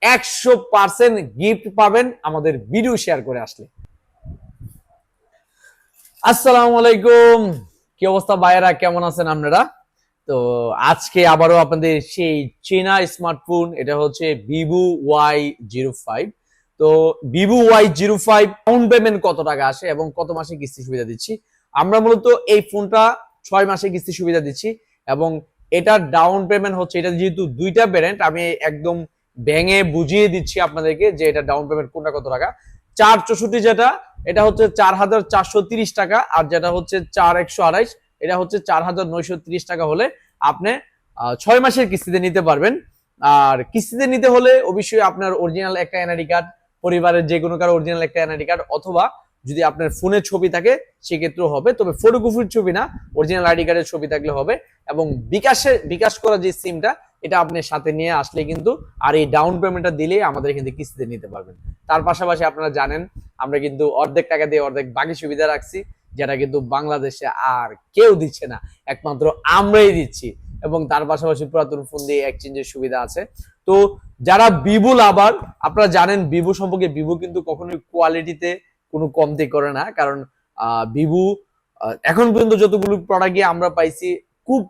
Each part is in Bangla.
100% গিফট পাবেন আমাদের ভিডিও শেয়ার করে আসলে। আসসালামু আলাইকুম, কি অবস্থা ভাইয়েরা, কেমন আছেন আপনারা? তো আজকে আবারও আপনাদের সেই চীনা স্মার্টফোন, এটা হচ্ছে ভিভো Y05। তো ভিভো Y05 ডাউন পেমেন্ট কত টাকা আসে এবং কত মাসে কিস্তি সুবিধা দিচ্ছি। আমরা মূলত এই ফোনটা 6 মাসে কিস্তি সুবিধা দিচ্ছি এবং এটা ডাউন পেমেন্ট হচ্ছে, এটা যেহেতু দুইটা ভ্যারিয়েন্ট, আমি একদম ভেঙে বুঝিয়ে দিচ্ছি আপনাদেরকে যে এটা ডাউন পেমেন্ট কোনটা কত টাকা। 464 যেটা, এটা হচ্ছে 4,430 টাকা, আর যেটা হচ্ছে 4128, এটা হচ্ছে 4,930 টাকা হলে আপনি 6 মাসের কিস্তিতে নিতে পারবেন। আর কিস্তিতে নিতে হলে অবশ্যই আপনার অরিজিনাল একটা এনআইডি কার্ড, পরিবারের যে কোনো কারো অরিজিনাল একটা এনআইডি কার্ড, অথবা যদি আপনার ফোনের ছবি থাকে সেক্ষেত্রেও হবে, তবে ফটোকপির ছবি না, অরিজিনাল আইডি কার্ডের ছবি থাকলে হবে। এবং বিকাশ করা যে সিমটা, এটা আপনি সাথে নিয়ে আসলে কিন্তু, আর এই ডাউন পেমেন্টটা দিলে আমাদের কিন্তু কিস্তিতে নিতে পারবেন। তার পাশাপাশি আপনারা জানেন আমরা কিন্তু অর্ধেক টাকা দিয়ে অর্ধেক বাকি সুবিধা রাখছি, যেটা কিন্তু বাংলাদেশে আর কেউ দিচ্ছে না, একমাত্র আমরাই দিচ্ছি। এবং তার পাশাপাশি পুরাতন ফোন দিয়ে এক্সচেঞ্জের সুবিধা আছে। তো যারা ভিভো লাভার, আপনারা জানেন ভিভো সম্পর্কে, ভিভো কিন্তু কখনোই কোয়ালিটিতে কোনো কমতি করে না, কারণ ভিভো এখন পর্যন্ত যতগুলো প্রোডাক্ট আমরা পাইছি, খুব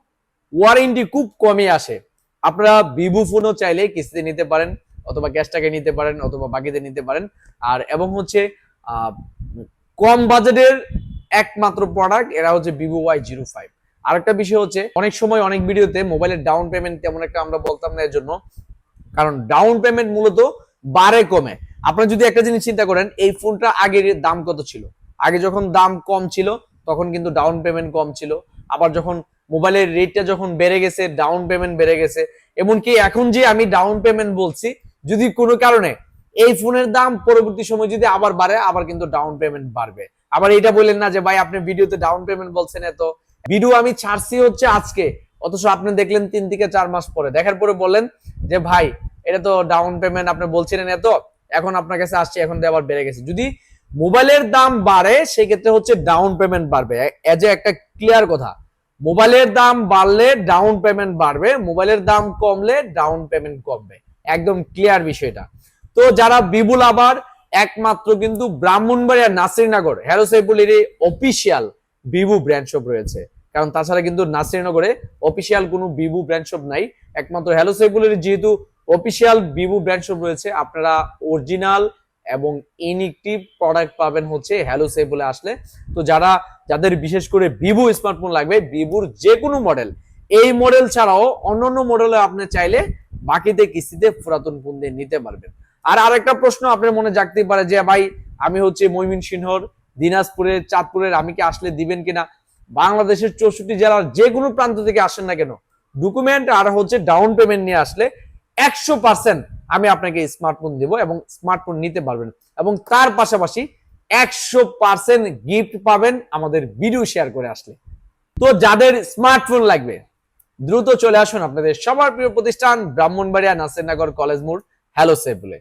ওয়ারেন্টি খুব কমই আসে। আপনারা ভিভো ফোনও চাইলে কিস্তিতে নিতে পারেন, অথবা ক্যাশ টাকায় নিতে পারেন, অথবা বাকিতে নিতে পারেন। আর এবং হচ্ছে কম বাজেটের একমাত্র প্রোডাক্ট এরা হচ্ছে ভিভো Y05। আরেকটা বিষয় হচ্ছে, অনেক সময় অনেক ভিডিওতে মোবাইলের ডাউন পেমেন্ট তেমন একটা আমরা বলতাম না, এর জন্য কারণ ডাউন পেমেন্ট মূলত বাড়ে কমে। আপনারা যদি একটা জিনিস চিন্তা করেন, এই ফোনটা আগের দাম কত ছিল, আগে যখন দাম কম ছিল তখন কিন্তু ডাউন পেমেন্ট কম ছিল। আবার যখন মোবাইলের রেটটা যখন বেড়ে গেছে, ডাউন পেমেন্ট বেড়ে গেছে। এমনকি এখন যে আমি ডাউন পেমেন্ট বলছি, যদি কোনো কারণে এই ফোনের দাম পরবর্তী সময় যদি আবার বাড়ে, আবার কিন্তু ডাউন পেমেন্ট বাড়বে। আবার এটা বললেন না যে ভাই আপনি ভিডিওতে ডাউন পেমেন্ট বলছেন, এত ভিডিও আমি ছাড়ছি হচ্ছে আজকে, অথচ আপনি দেখলেন 3 থেকে 4 মাস পরে, দেখার পরে বললেন যে ভাই এটা তো ডাউন পেমেন্ট আপনি বলছিলেন এত, এখন আপনার কাছে আসছে, এখন দিয়ে আবার বেড়ে গেছে। যদি মোবাইলের দাম বাড়ে সেক্ষেত্রে হচ্ছে ডাউন পেমেন্ট বাড়বে, এজ এ একটা ক্লিয়ার কথা। মোবাইলের দাম বাড়লে ডাউন পেমেন্ট বাড়বে, মোবাইলের দাম কমলে ডাউন পেমেন্ট কমবে, একদম ক্লিয়ার বিষয়টা। তো যারা ভিভো লাভার, একমাত্র কিন্তু ব্রাহ্মণবাড়িয়া নাসিরনগর হ্যালো সাইফুলের অফিসিয়াল ভিভো ব্র্যান্ড শপ রয়েছে, কারণ তাছাড়া কিন্তু নাসিরনগরে অফিসিয়াল কোনো ভিভো ব্র্যান্ড শপ নাই। একমাত্র হ্যালো সাইফুলের যেহেতু অফিসিয়াল ভিভো ব্র্যান্ড শপ রয়েছে, আপনারা অরিজিনাল এবং ইনএক্টিভ প্রোডাক্ট পাবেন হচ্ছে হ্যালো সাইফুলে আসলে। তো যাদের বিশেষ করে ভিভো স্মার্টফোন লাগবে, ভিভোর যে কোনো মডেল, এই মডেল ছাড়াও অন্যান্য মডেলে আপনি চাইলে বাকিতে কিস্তিতে পুরাতন ফোন দিয়ে নিতে পারবেন। আর আরেকটা প্রশ্ন আপনার মনে জাগতেই পারে যে ভাই আমি হচ্ছে ময়মনসিংহর, দিনাজপুরের, চাঁদপুরের, আমি কি আসলে দিবেন কিনা? বাংলাদেশের 64 জেলার যে কোনো প্রান্ত থেকে আসেন না কেন, ডকুমেন্ট আর হচ্ছে ডাউন পেমেন্ট নিয়ে আসলে 100% আমি আপনাকে স্মার্টফোন দিব এবং স্মার্টফোন নিতে পারবেন। এবং তার পাশাপাশি 100% গিফট পাবেন আমাদের ভিডিও শেয়ার করে আসলে। তো যাদের স্মার্টফোন লাগবে দ্রুত চলে আসুন আপনাদের সবার প্রিয় প্রতিষ্ঠান ব্রাহ্মণবাড়িয়া নাসিরনগর কলেজ মোড় হ্যালো সাইফুলে।